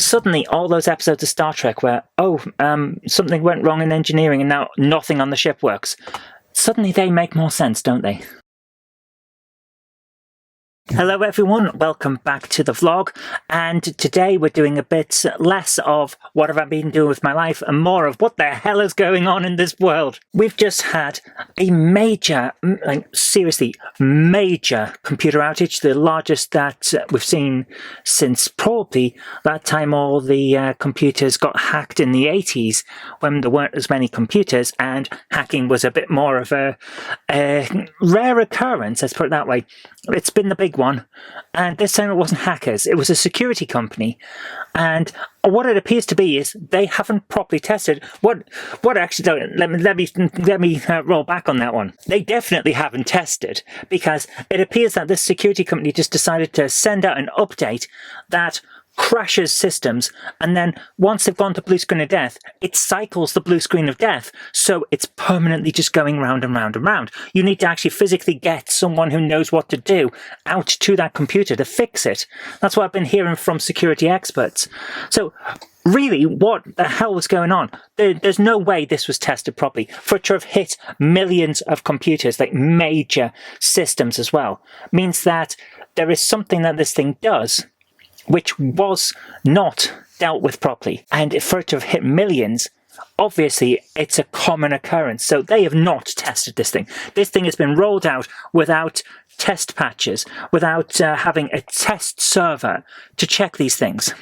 suddenly all those episodes of Star Trek where, something went wrong in engineering and now nothing on the ship works, suddenly they make more sense, don't they? Hello everyone, welcome back to the vlog, and today we're doing a bit less of what have I been doing with my life and more of what the hell is going on in this world. We've just had a major, seriously major computer outage, the largest that we've seen since probably that time all the computers got hacked in the 80s when there weren't as many computers and hacking was a bit more of a rare occurrence, let's put it that way. It's been the big one, and this time it wasn't hackers, it was a security company, and what it appears to be is they haven't properly tested what actually, let me roll back on that one. They definitely haven't tested, because it appears that this security company just decided to send out an update that crashes systems, and then once they've gone to blue screen of death, it cycles the blue screen of death, so it's permanently just going round and round and round. You need to actually physically get someone who knows what to do out to that computer to fix it. That's what I've been hearing from security experts. So really, what the hell was going on? There's no way this was tested properly. For it to have hit millions of computers, like major systems as well, means that there is something that this thing does which was not dealt with properly. And for it to have hit millions, obviously it's a common occurrence. So they have not tested this thing. This thing has been rolled out without test patches, without having a test server to check these things.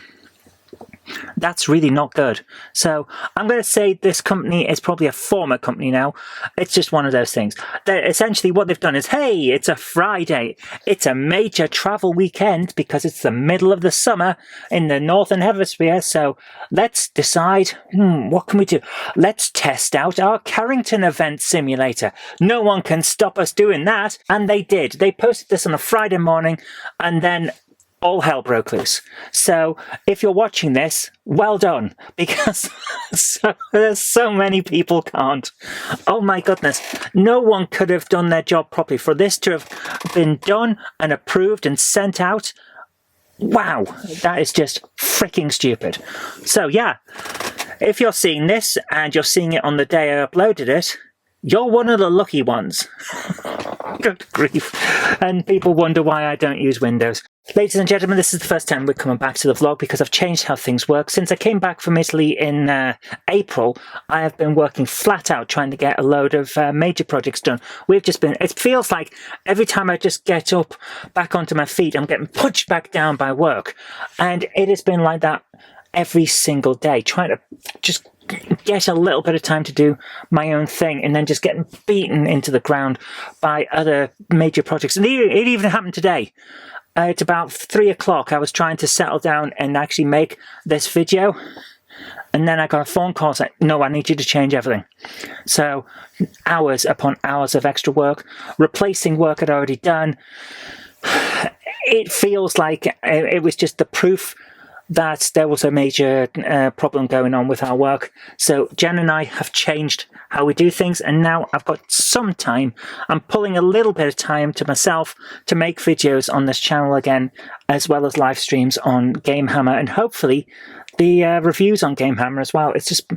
That's really not good. So I'm going to say this company is probably a former company now. It's just one of those things. Essentially what they've done is, hey, it's a Friday. It's a major travel weekend because it's the middle of the summer in the Northern Hemisphere. So let's decide, what can we do? Let's test out our Carrington event simulator. No one can stop us doing that. And they did. They posted this on a Friday morning, and then all hell broke loose. So if you're watching this, well done, because there's so many people can't. Oh my goodness, no one could have done their job properly. For this to have been done and approved and sent out, wow, that is just freaking stupid. So yeah, if you're seeing this and you're seeing it on the day I uploaded it, you're one of the lucky ones. Good grief. And people wonder why I don't use Windows. Ladies and gentlemen, this is the first time we're coming back to the vlog because I've changed how things work. Since I came back from Italy in April, I have been working flat out trying to get a load of major projects done. It feels like every time I just get up back onto my feet, I'm getting pushed back down by work. And it has been like that every single day, trying to just get a little bit of time to do my own thing and then just getting beaten into the ground by other major projects. And it even happened today. At about 3 o'clock, I was trying to settle down and actually make this video. And then I got a phone call saying, no, I need you to change everything. So hours upon hours of extra work, replacing work I'd already done. It feels like it was just the proof that there was a major problem going on with our work. So Jen and I have changed how we do things, and now I've got some time. I'm pulling a little bit of time to myself to make videos on this channel again, as well as live streams on Gamehammer, and hopefully the reviews on Gamehammer as well. It's just,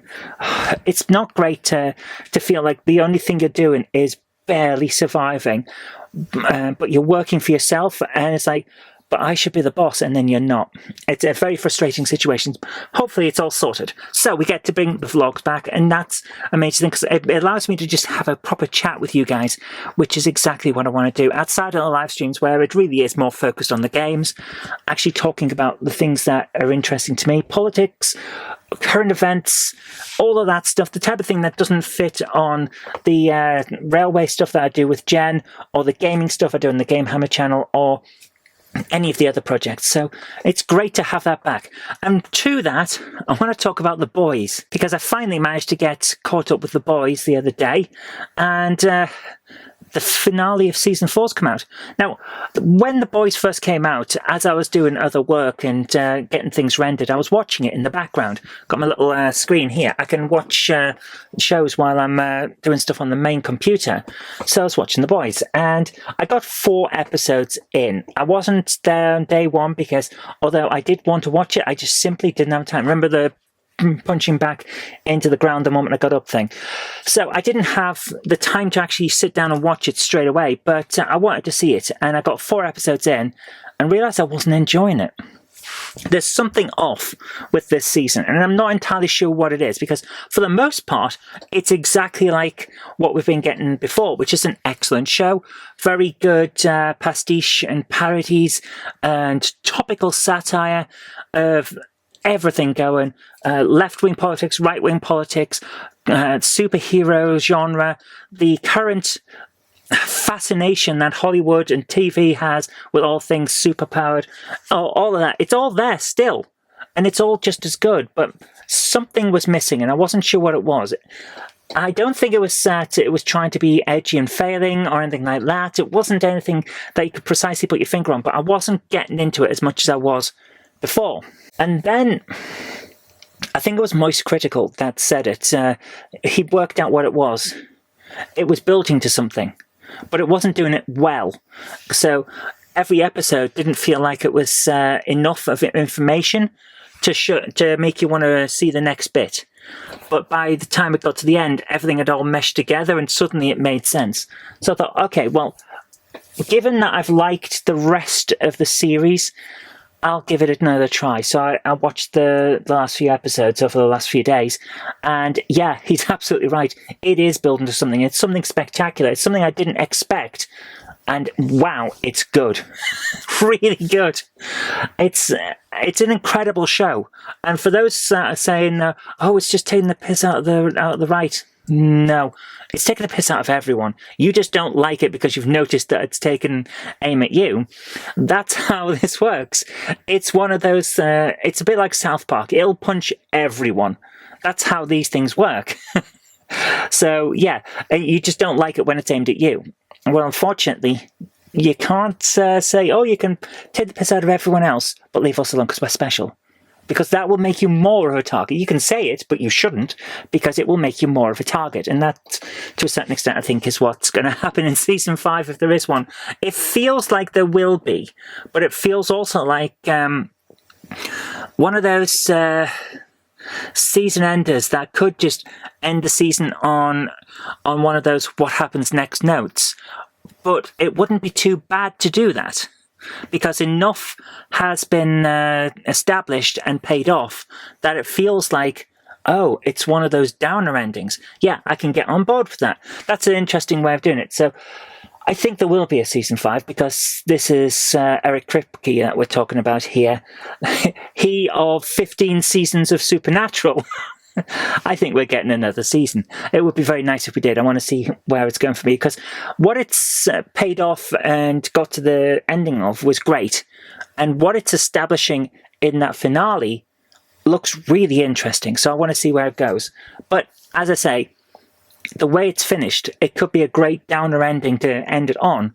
it's not great to feel like the only thing you're doing is barely surviving, but you're working for yourself, and it's like, but I should be the boss, and then you're not. It's a very frustrating situation. Hopefully it's all sorted. So we get to bring the vlogs back, and that's a major thing, because it allows me to just have a proper chat with you guys, which is exactly what I want to do. Outside of the live streams, where it really is more focused on the games, actually talking about the things that are interesting to me, politics, current events, all of that stuff, the type of thing that doesn't fit on the railway stuff that I do with Jen, or the gaming stuff I do on the Gamehammer channel, or any of the other projects. So it's great to have that back. And to that, I want to talk about The Boys, because I finally managed to get caught up with The Boys the other day, and the finale of season 4's come out. Now, when The Boys first came out, as I was doing other work and getting things rendered, I was watching it in the background. Got my little screen here. I can watch shows while I'm doing stuff on the main computer. So I was watching The Boys, and I got 4 episodes in. I wasn't there on day one because, although I did want to watch it, I just simply didn't have time. Remember the punching back into the ground the moment I got up thing. So I didn't have the time to actually sit down and watch it straight away, but I wanted to see it, and I got 4 episodes in and realised I wasn't enjoying it. There's something off with this season, and I'm not entirely sure what it is, because for the most part, it's exactly like what we've been getting before, which is an excellent show. Very good pastiche and parodies and topical satire of everything going, left-wing politics, right-wing politics, superhero genre, the current fascination that Hollywood and TV has with all things superpowered, all of that. It's all there still, and it's all just as good, but something was missing, and I wasn't sure what it was. I don't think it was that it was trying to be edgy and failing or anything like that. It wasn't anything that you could precisely put your finger on, but I wasn't getting into it as much as I was before. And then, I think it was Moist Critical that said it. He worked out what it was. It was building to something, but it wasn't doing it well. So every episode didn't feel like it was enough of information to make you want to see the next bit. But by the time it got to the end, everything had all meshed together and suddenly it made sense. So I thought, okay, well, given that I've liked the rest of the series, I'll give it another try. So I watched the last few episodes over the last few days, and yeah, he's absolutely right. It is building to something. It's something spectacular. It's something I didn't expect, and wow, it's good. Really good. It's an incredible show. And for those that are saying, oh, it's just taking the piss out of the right. No, it's taking the piss out of everyone. You just don't like it because you've noticed that it's taken aim at you. That's how this works. It's one of those, it's a bit like South Park. It'll punch everyone. That's how these things work. So, yeah, you just don't like it when it's aimed at you. Well, unfortunately, you can't say, oh, you can take the piss out of everyone else, but leave us alone because we're special. Because that will make you more of a target. You can say it, but you shouldn't, because it will make you more of a target. And that, to a certain extent, I think is what's going to happen in season 5, if there is one. It feels like there will be, but it feels also like one of those season enders that could just end the season on one of those what happens next notes. But it wouldn't be too bad to do that, because enough has been established and paid off that it feels like, oh, it's one of those downer endings. Yeah, I can get on board with that. That's an interesting way of doing it. So I think there will be a season 5, because this is Eric Kripke that we're talking about here. He of 15 seasons of Supernatural. I think we're getting another season. It would be very nice if we did. I want to see where it's going for me, because what it's paid off and got to the ending of was great. And what it's establishing in that finale looks really interesting. So I want to see where it goes. But as I say, the way it's finished, it could be a great downer ending to end it on.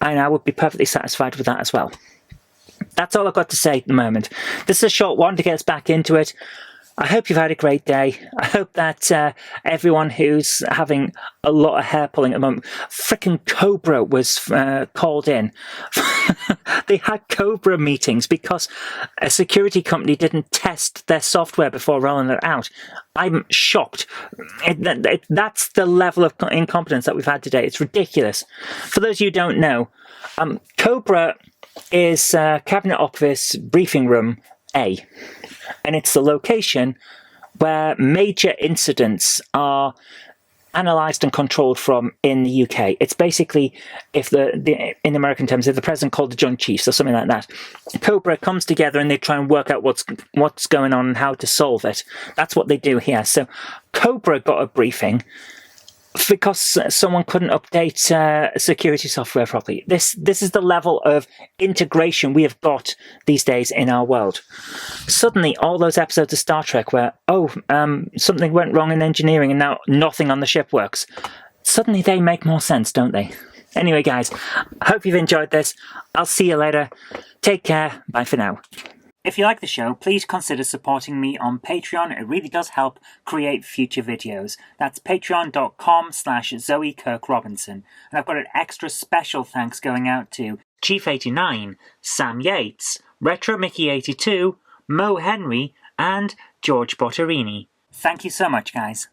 And I would be perfectly satisfied with that as well. That's all I've got to say at the moment. This is a short one to get us back into it. I hope you've had a great day. I hope that everyone who's having a lot of hair pulling at the moment, frickin' Cobra was called in. They had Cobra meetings because a security company didn't test their software before rolling it out. I'm shocked. That's the level of incompetence that we've had today. It's ridiculous. For those of you who don't know, Cobra is Cabinet Office Briefing Room A. And it's the location where major incidents are analysed and controlled from in the UK. It's basically, if in American terms, if the president called the Joint Chiefs or something like that, Cobra comes together and they try and work out what's going on and how to solve it. That's what they do here. So Cobra got a briefing because someone couldn't update security software properly. This is the level of integration we have got these days in our world. Suddenly, all those episodes of Star Trek where, something went wrong in engineering and now nothing on the ship works. Suddenly they make more sense, don't they? Anyway, guys, I hope you've enjoyed this. I'll see you later. Take care. Bye for now. If you like the show, please consider supporting me on Patreon. It really does help create future videos. That's patreon.com/Zoe Kirk-Robinson. And I've got an extra special thanks going out to Chief89, Sam Yates, Retro Mickey82, Mo Henry, and George Botterini. Thank you so much, guys.